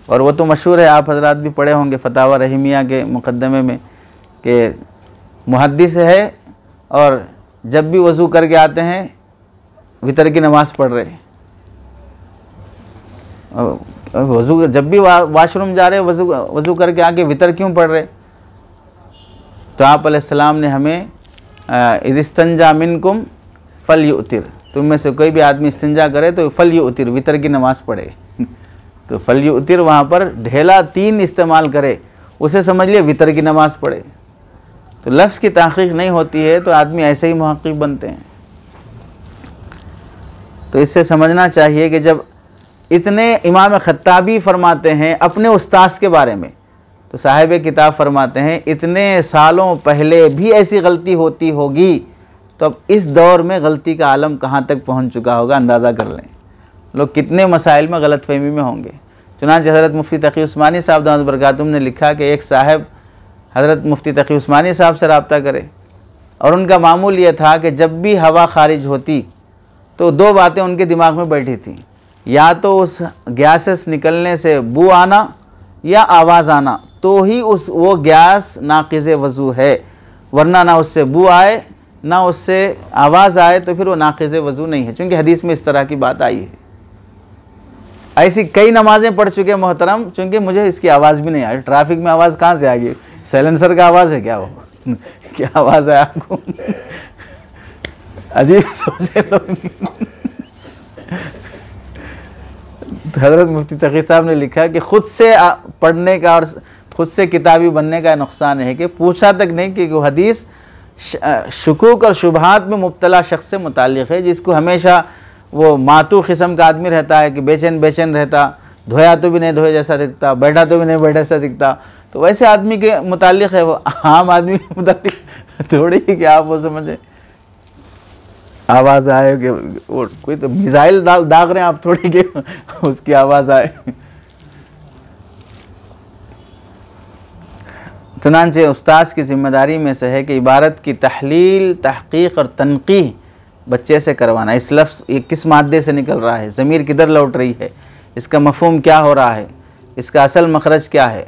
और वो तो मशहूर है, आप हज़रात भी पढ़े होंगे फतावा रहीमिया के मुक़द्दमे में कि मुहद्दिस है और जब भी वज़ू करके आते हैं वितर की नमाज़ पढ़ रहे, वज़ू जब भी वाशरूम जा रहे वज़ू करके आके वितर क्यों पढ़ रहे? तो आप अलैहिस्सलाम ने हमें इज़िस्तंजा मिनकुम फलयुतिर, तुम में से कोई भी आदमी इस्तिंजा करे तो फलयुतिर, वितर की नमाज़ पढ़े। तो फलयुतिर वहाँ पर ढेला 3 इस्तेमाल करे, उसे समझ लिए वितर की नमाज़ पढ़े। तो लफ्ज़ की तहक़ीक़ नहीं होती है तो आदमी ऐसे ही मुहक़्क़िक़ बनते हैं। तो इससे समझना चाहिए कि जब इतने इमाम ख़त्ताबी फरमाते हैं अपने उस्ताद के बारे में, तो साहिब किताब फरमाते हैं इतने सालों पहले भी ऐसी गलती होती होगी, तो अब इस दौर में गलती का आलम कहाँ तक पहुँच चुका होगा, अंदाज़ा कर लें लोग कितने मसाइल में गलतफहमी में होंगे। चुनांचे हज़रत मुफ्ती तक़ी उस्मानी साहब दामद बरकातुहू ने लिखा कि एक साहब हज़रत मुफ्ती तक़ी उस्मानी साहब से रब्ता करे, और उनका मामूल ये था कि जब भी हवा खारिज होती तो 2 बातें उनके दिमाग में बैठी थी, या तो उस गैसेस निकलने से बू आना या आवाज़ आना, तो ही वो गैस नाक़िज़ वज़ू है, वरना ना उससे बू आए ना उससे आवाज़ आए तो फिर वो नाक़िज़ वज़ू नहीं है, चूँकि हदीस में इस तरह की बात आई है। ऐसी कई नमाज़ें पढ़ चुके हैं मोहतरम, चूँकि मुझे इसकी आवाज़ भी नहीं आई। ट्रैफिक में आवाज़ कहाँ से आ गई? साइलेंसर का आवाज़ है क्या वो? क्या आवाज़ है आपको? अजीब सोचे लोग। हज़रत मुफ्ती तक़ी साहब ने लिखा कि ख़ुद से पढ़ने का और ख़ुद से किताबी बनने का नुकसान है कि पूछा तक नहीं, कि वो हदीस शुकूक और शुबहात में मुब्तला शख्स से मुताल्लिक़ है, जिसको हमेशा वो मातू किस्म का आदमी रहता है कि बेचैन बेचैन रहता, धोया तो भी नहीं धोए जैसा दिखता, बैठा तो भी नहीं बैठा जैसा दिखता, तो वैसे आदमी के मुताल्लिक़ है वो। आम आदमी के मुताल्लिक़ थोड़ी कि आप वो समझे आवाज़ आए कि वो कोई तो मिसाइल दाग रहे हैं आप, थोड़ी कि उसकी आवाज़ आए। चुनांचे उस्ताद की ज़िम्मेदारी में से है कि इबारत की तहलील, तहक़ीक़ और तनक़ीह बच्चे से करवाना। इस लफ्ज़ ये किस मादे से निकल रहा है, ज़मीर किधर लौट रही है, इसका मफ़हूम क्या हो रहा है, इसका असल मखरज क्या है,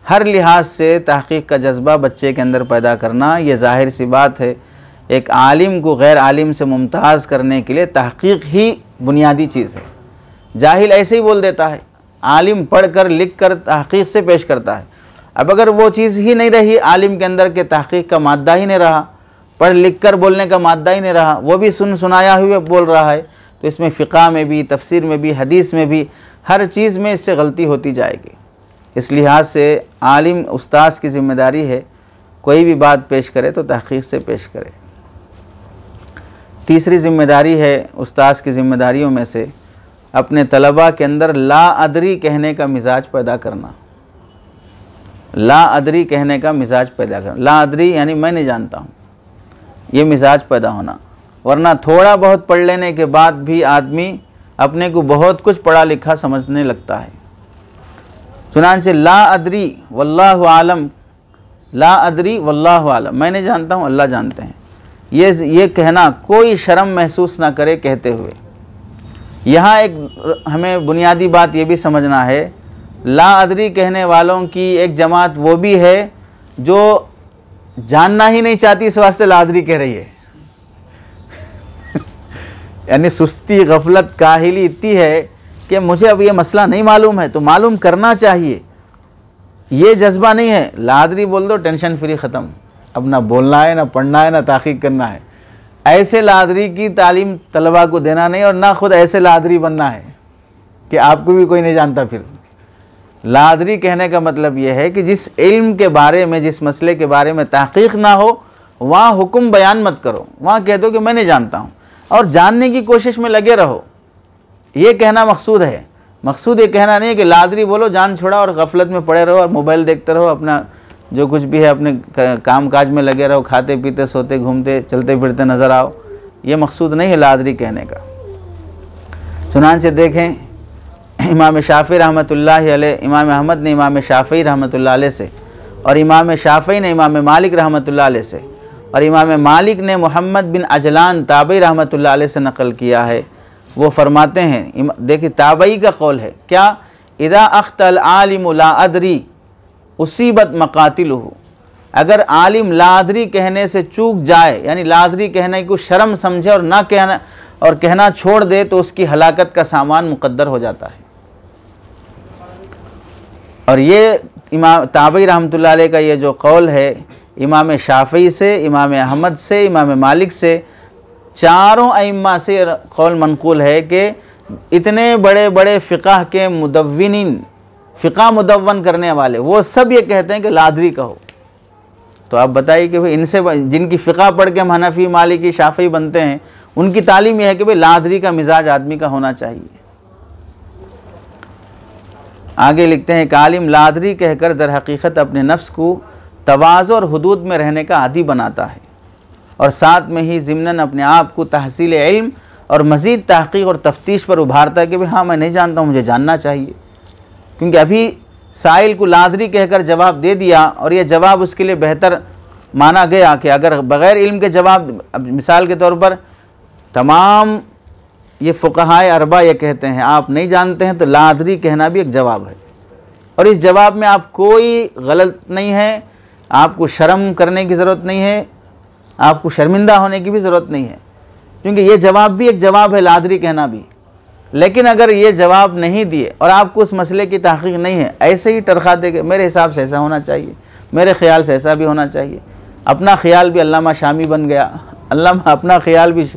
हर लिहाज से तहक़ीक़ का जज्बा बच्चे के अंदर पैदा करना, ये ज़ाहिर सी बात है। एक आलिम को गैर आलिम से मुमताज़ करने के लिए तहक़ीक़ ही बुनियादी चीज़ है। जाहिल ऐसे ही बोल देता है, आलिम पढ़ कर लिख कर तहक़ीक़ से पेश करता है। अब अगर वो चीज़ ही नहीं रही आलिम के अंदर के तहक़ीक़ का मादा ही नहीं रहा, पढ़ लिख कर बोलने का मादा ही नहीं रहा, वो भी सुनाया हुए बोल रहा है, तो इसमें फ़िक़ा में भी, तफसीर में भी, हदीस में भी, हर चीज़ में इससे गलती होती जाएगी। इस लिहाज से आलिम उस्ताद की ज़िम्मेदारी है, कोई भी बात पेश करे तो तहक़ीक़ से पेश करे। तीसरी ज़िम्मेदारी है उस्ताद की ज़िम्मेदारियों में से अपने तलबा के अंदर ला अदरी कहने का मिजाज पैदा करना। ला अदरी कहने का मिजाज पैदा करना, ला अदरी यानी मैं नहीं जानता हूँ, ये मिजाज पैदा होना। वरना थोड़ा बहुत पढ़ लेने के बाद भी आदमी अपने को बहुत कुछ पढ़ा लिखा समझने लगता है। चुनांचे ला अदरी वल्लाहु आलम, ला अदरी वल्लाहु आलम, मैं नहीं जानता हूँ, अल्लाह जानते हैं, ये कहना कोई शर्म महसूस ना करे कहते हुए। यहाँ एक हमें बुनियादी बात ये भी समझना है, ला अदरी कहने वालों की एक जमात वो भी है जो जानना ही नहीं चाहती, इस वास्ते ला अदरी कह रही है। यानी सुस्ती, गफलत, काहिली इतनी है कि मुझे अब ये मसला नहीं मालूम है तो मालूम करना चाहिए, ये जज्बा नहीं है। ला अदरी बोल दो, टेंशन फ्री ख़त्म, अब ना बोलना है, ना पढ़ना है, ना तहक़ीक़ करना है। ऐसे ला अदरी की तालीम तलबा को देना नहीं, और ना खुद ऐसे ला अदरी बनना है कि आपको भी कोई नहीं जानता। फिर ला अदरी कहने का मतलब यह है कि जिस इल्म के बारे में, जिस मसले के बारे में तहक़ीक़ ना हो, वहाँ हुक्म बयान मत करो, वहाँ कह दो कि मैं नहीं जानता हूँ, और जानने की कोशिश में लगे रहो। ये कहना मकसूद है। मकसूद ये कहना नहीं है कि ला अदरी बोलो, जान छोड़ा और गफलत में पड़े रहो और मोबाइल देखते रहो, अपना जो कुछ भी है अपने काम काज में लगे रहो, खाते पीते सोते घूमते चलते फिरते नज़र आओ। ये मकसूद नहीं है ला अदरी कहने का। चुनांचे देखें इमाम शाफ़ी रहमतुल्लाह अलैह, इमाम अहमद ने इमाम शाफ़ी रहमतुल्लाह अलैह से, और इमाम शाफ़ी ने इमाम मालिक रहमतुल्लाह अलैह से, और इमाम मालिक ने मोहम्मद बिन अजलान ताबई रहमतुल्लाह अलैह से नकल किया है। वो फरमाते हैं, देखिए ताबई का कौल है क्या, इदा अख्तल आलिम ला अदरी उसीबत मकातिलहु, अगर आलिम ला अदरी कहने से चूक जाए, यानी ला अदरी कहने को शर्म समझे और ना कहना और कहना छोड़ दे, तो उसकी हलाकत का सामान मुकद्दर हो जाता है। और ये इमाम ताबई रहमतुल्लाह अलैह का ये जो कौल है, इमाम शाफ़ी से, इमाम अहमद से, इमाम मालिक से, चारों अइम्मा से कौल मनकूल है कि इतने बड़े बड़े फ़िक़ह के मुदव्विनीन, फ़िक़ह मुदव्वन करने वाले, वो सब ये कहते हैं कि लादरी कहो। तो आप बताइए कि भाई इनसे जिनकी फ़िक़ह पढ़ के हम हनफ़ी, मालिकी, शाफ़ी बनते हैं, उनकी तालीम यह है कि भाई लादरी का मिजाज आदमी का होना चाहिए। आगे लिखते हैं कि आलिम लादरी कहकर दर हकीकत अपने नफ्स को तवाज़ु और हुदूद में रहने का आदी बनाता है और साथ में ही ज़िम्नन अपने आप को तहसील इल्म और मज़ीद तहक़ीक़ और तफ्तीश पर उभारता है कि भाई हाँ मैं नहीं जानता हूँ, मुझे जानना चाहिए। क्योंकि अभी साइल को लादरी कहकर जवाब दे दिया और ये जवाब उसके लिए बेहतर माना गया कि अगर बग़ैर इल्म के जवाब, मिसाल के तौर पर तमाम ये फ़ुक़हाए अरबा ये कहते हैं आप नहीं जानते हैं, तो लादरी कहना भी एक जवाब है और इस जवाब में आप कोई गलत नहीं है, आपको शर्म करने की ज़रूरत नहीं है, आपको शर्मिंदा होने की भी ज़रूरत नहीं है, क्योंकि ये जवाब भी एक जवाब है, लादरी कहना भी। लेकिन अगर ये जवाब नहीं दिए और आपको उस मसले की तहक़ीक़ नहीं है, ऐसे ही टरखा देंगे मेरे हिसाब से ऐसा होना चाहिए, मेरे ख़्याल से ऐसा भी होना चाहिए, अपना ख़्याल भी अल्लामा शामी बन गया, अल्लामा अपना ख़्याल भी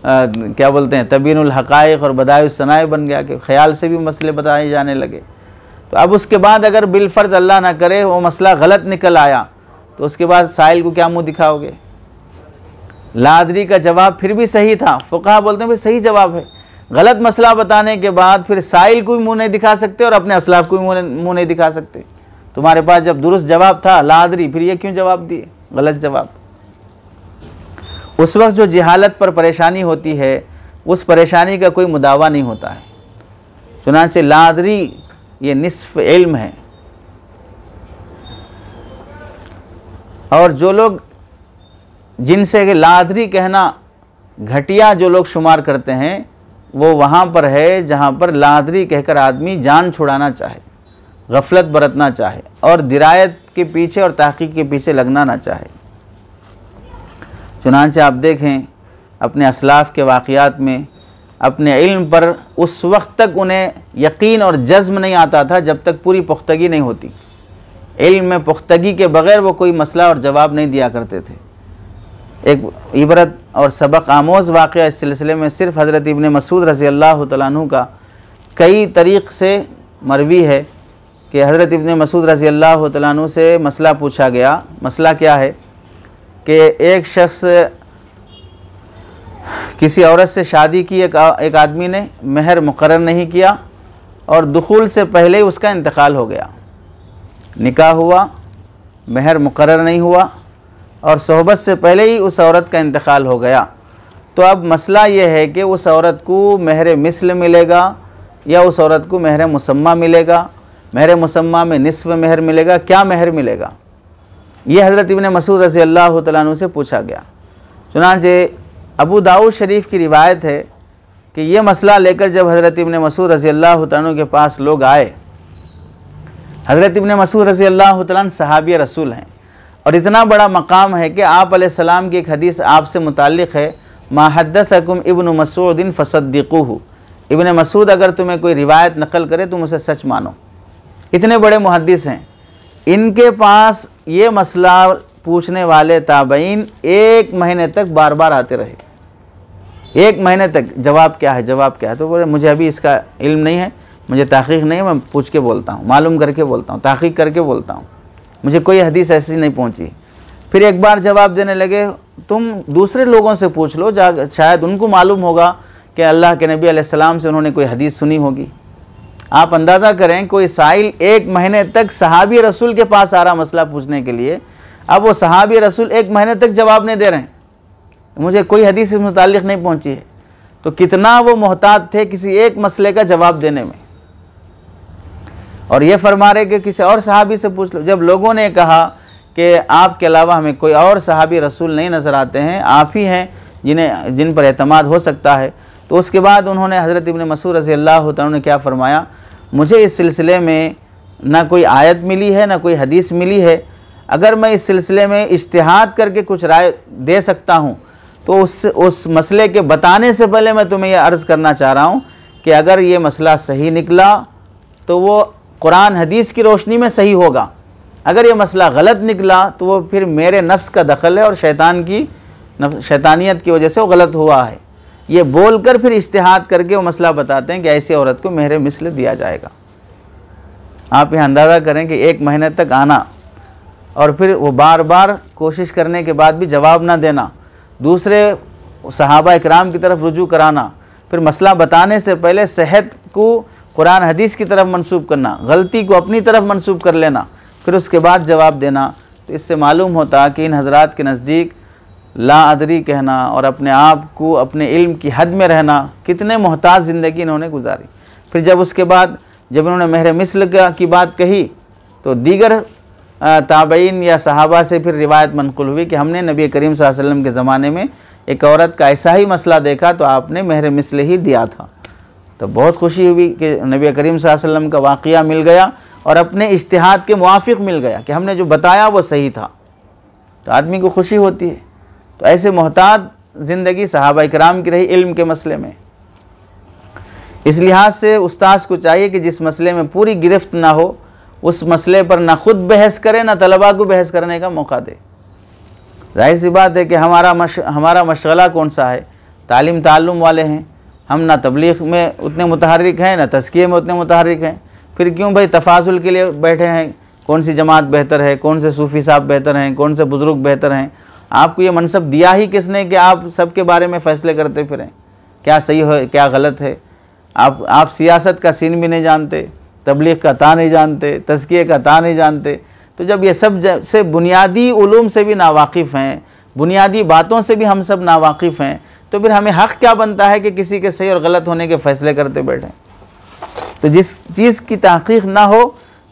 क्या बोलते हैं तबीनुल हक़ाइक़ और बदाइउस सनाए बन गया कि ख़्याल से भी मसले बताए जाने लगे। तो अब उसके बाद अगर बिलफ़र्ज़ अल्लाह ना करे वो मसला गलत निकल आया तो उसके बाद साइल को क्या मुँह दिखाओगे। लादरी का जवाब फिर भी सही था, फ़ुक़हा बोलते हैं भाई सही जवाब है। गलत मसला बताने के बाद फिर साइल को भी मुँह नहीं दिखा सकते और अपने असलाफ़ को भी मुँह नहीं दिखा सकते। तुम्हारे पास जब दुरुस्त जवाब था लादरी, फिर ये क्यों जवाब दिए गलत जवाब। उस वक्त जो जहालत पर परेशानी होती है उस परेशानी का कोई मुदावा नहीं होता है। चुनांचे लादरी ये निस्फ़ इल्म है और जो लोग जिनसे कि लादरी कहना घटिया जो लोग शुमार करते हैं वो वहाँ पर है जहाँ पर लादरी कहकर आदमी जान छुड़ाना चाहे, गफलत बरतना चाहे और दिरायत के पीछे और तहक़ीक़ के पीछे लगना ना चाहे। चुनांचे आप देखें अपने असलाफ़ के वाक़यात में अपने इल्म पर उस वक्त तक उन्हें यकीन और जज़्म नहीं आता था जब तक पूरी पुख्तगी नहीं होती। इल्म में पुख्तगी के बग़ैर वो कोई मसला और जवाब नहीं दिया करते थे। एक इबरत और सबक आमोज़ वाक़या इस सिलसिले में सिर्फ़ हज़रत इब्न मसूद रज़ी अल्लाह तआला अन्हु का कई तरीक़ से मरवी है कि हज़रत इब्न मसूद रज़ी अल्लाह तआला अन्हु से मसला पूछा गया। मसला क्या है कि एक शख्स किसी औरत से शादी की, एक आदमी ने महर मुकर्रर नहीं किया और दुखूल से पहले ही उसका इंतकाल हो गया। निकाह हुआ, महर मुकर्रर नहीं हुआ और सोहबत से पहले ही उस औरत का इंतकाल हो गया। तो अब मसला ये है कि उस औरत को महर मिस्ल मिलेगा या उस औरत को महर मुसम्मा मिलेगा, महर मुसम्मा में निस्फ़ महर मिलेगा, क्या महर मिलेगा, ये हज़रत इब्न मसूद रज़ी अल्लाह तआला अन्हु से पूछा गया। चुनांचे अबू दाऊद शरीफ की रिवायत है कि ये मसला लेकर जब हज़रत इब्न मसूद रज़ी अल्लाह तआला अन्हु के पास लोग आए, हज़रत इब्न मसूद रज़ी अल्लाह तआला अन्हु सहाबी रसूल हैं और इतना बड़ा मकाम है कि आप अलैहिस्सलाम की एक हदीस आपसे मुताल्लिक़ है, मा हद्दसकुम इब्न मसूदिन फसद्दिक़ूहु, इब्न मसूद अगर तुम्हें कोई रिवायत नकल करे तुम उसे सच मानो। इतने बड़े मुहद्दिस हैं, इनके पास ये मसला पूछने वाले ताबईन 1 महीने तक बार बार आते रहे। 1 महीने तक जवाब क्या है, जवाब क्या है। तो बोले मुझे अभी इसका इल्म नहीं है, मुझे तहक़ीक़ नहीं है, मैं पूछ के बोलता हूँ, मालूम करके बोलता हूँ, तहक़ीक़ करके बोलता हूँ, मुझे कोई हदीस ऐसी नहीं पहुँची। फिर एक बार जवाब देने लगे, तुम दूसरे लोगों से पूछ लो, शायद उनको मालूम होगा कि अल्लाह के नबी अलैहिस्सलाम से उन्होंने कोई हदीस सुनी होगी। आप अंदाज़ा करें कोई साइल 1 महीने तक सहाबी रसूल के पास आ रहा मसला पूछने के लिए, अब वो सहाबी रसूल 1 महीने तक जवाब नहीं दे रहे हैं, मुझे कोई हदीस से मुताल्लिक़ नहीं पहुंची है। तो कितना वो मोहताज थे किसी एक मसले का जवाब देने में। और ये फरमा रहे कि किसी और सहाबी से पूछ लो। जब लोगों ने कहा कि आपके अलावा हमें कोई और सहाबी रसूल नहीं नज़र आते हैं, आप ही हैं जिन पर एतमाद हो सकता है, तो उसके बाद उन्होंने हज़रत इब्न मसूद रज़ी अल्लाह तआला ने क्या फरमाया, मुझे इस सिलसिले में ना कोई आयत मिली है ना कोई हदीस मिली है, अगर मैं इस सिलसिले में इज्तिहाद करके कुछ राय दे सकता हूँ तो उस मसले के बताने से पहले मैं तुम्हें यह अर्ज़ करना चाह रहा हूँ कि अगर ये मसला सही निकला तो वो कुरान हदीस की रोशनी में सही होगा। अगर ये मसला गलत निकला तो वो फिर मेरे नफ्स का दखल है और शैतानियत की वजह से वो गलत हुआ है। ये बोलकर फिर इज्तिहाद करके वो मसला बताते हैं कि ऐसी औरत को मेहर मिस्ल दिया जाएगा। आप यह अंदाज़ा करें कि 1 महीने तक आना और फिर वो बार बार कोशिश करने के बाद भी जवाब ना देना, दूसरे सहाबा इकराम की तरफ रुजू कराना, फिर मसला बताने से पहले सेहत को कुरान हदीस की तरफ मंसूब करना, गलती को अपनी तरफ मंसूब कर लेना, फिर उसके बाद जवाब देना। तो इससे मालूम होता कि इन हजरात के नज़दीक ला अदरी कहना और अपने आप को अपने इल्म की हद में रहना, कितने मोहताज ज़िंदगी इन्होंने गुजारी। फिर जब उसके बाद जब इन्होंने मेहर मिस्ल की बात कही तो दीगर ताबईन या सहाबा से फिर रिवायत मनकुल हुई कि हमने नबी करीम सल्लल्लाहु अलैहि वसल्लम के ज़माने में एक औरत का ऐसा ही मसला देखा तो आपने मेहर मिस्ल ही दिया था। तो बहुत खुशी हुई कि नबी करीम सल्लल्लाहु अलैहि वसल्लम का वाक़या मिल गया और अपने इज्तिहाद के मुआफ़िक़ मिल गया कि हमने जो बताया वो सही था, तो आदमी को खुशी होती है। तो ऐसे मोहताज ज़िंदगी सहाबा इकराम की रही इल्म के मसले में। इस लिहाज से उस्ताद को चाहिए कि जिस मसले में पूरी गिरफ्त ना हो उस मसले पर ना खुद बहस करे ना तलबा को बहस करने का मौका दे। जाहिर सी बात है कि हमारा मशगला कौन सा है, तालीम ताल्लुम वाले हैं हम, ना तबलीग में उतने मुतहर्रिक हैं ना तज़किये में उतने मुतहर्रिक हैं। फिर क्यों भाई तफाजुल के लिए बैठे हैं, कौन सी जमात बेहतर है, कौन से सूफ़ी साहब बेहतर हैं, कौन से बुज़ुर्ग बेहतर हैं। आपको ये मनसब दिया ही किसने कि आप सबके बारे में फ़ैसले करते फिरें, क्या सही है क्या गलत है। आप सियासत का सीन भी नहीं जानते, तबलीग का ता नहीं जानते, तज़किये का ता नहीं जानते। तो जब ये सब से बुनियादी उलूम से भी नावाकिफ़ हैं, बुनियादी बातों से भी हम सब नावाकिफ़ हैं, तो फिर हमें हक़ क्या बनता है कि किसी के सही और गलत होने के फ़ैसले करते बैठें। तो जिस चीज़ की तहक़ीक़ ना हो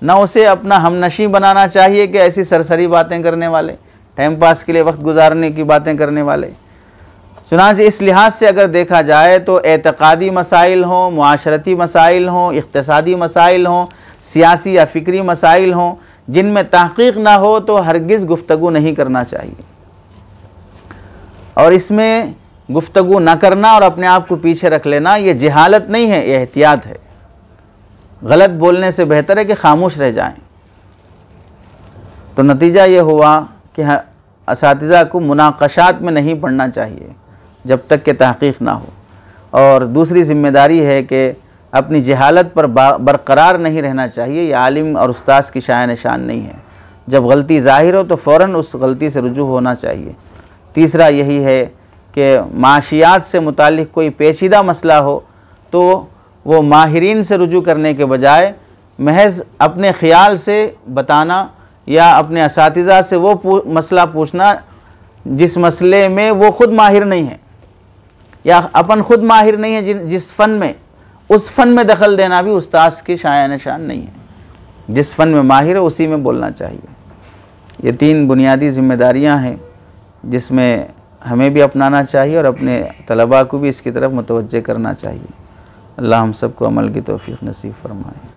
ना उसे अपना हमनशी बनाना चाहिए कि ऐसी सरसरी बातें करने वाले, टाइम पास के लिए वक्त गुजारने की बातें करने वाले। चुनांचे इस लिहाज से अगर देखा जाए तो एतक़ादी मसाइल हों, मुआशरती मसाइल हों, इक़्तिसादी मसाइल हों, सियासी या फ़िक्री मसाइल हों, जिनमें तहक़ीक़ ना हो तो हरगिज़ गुफ्तगू नहीं करना चाहिए। और इसमें गुफ्तगू ना करना और अपने आप को पीछे रख लेना ये जहालत नहीं है, ये एहतियात है। गलत बोलने से बेहतर है कि खामोश रह जाएं। तो नतीजा ये हुआ कि असातिज़ा को मुनाक़शात में नहीं पढ़ना चाहिए जब तक कि तहक़ीक़ ना हो। और दूसरी ज़िम्मेदारी है कि अपनी जहालत पर बरकरार नहीं रहना चाहिए। ये आलिम और उस्ताद की शान निशान नहीं है। जब गलती ज़ाहिर हो तो फ़ौरन उस गलती से रुजू होना चाहिए। तीसरा यही है कि माशियात से मुतालिक कोई पेचीदा मसला हो तो वो माहिरीन से रुजू करने के बजाय महज अपने ख़याल से बताना या अपने असातिज़ा से वो मसला पूछना जिस मसले में वो ख़ुद माहिर नहीं है या अपन ख़ुद माहिर नहीं है जिस फ़न में, उस फ़न में दखल देना भी उस्ताद की शान निशान नहीं है। जिस फ़न में माहिर है उसी में बोलना चाहिए। ये 3 बुनियादी ज़िम्मेदारियाँ हैं जिसमें हमें भी अपनाना चाहिए और अपने तलबा को भी इसकी तरफ मुतवज्जे करना चाहिए। अल्लाह हम सबको अमल की तौफ़ीक़ नसीब फ़रमाए।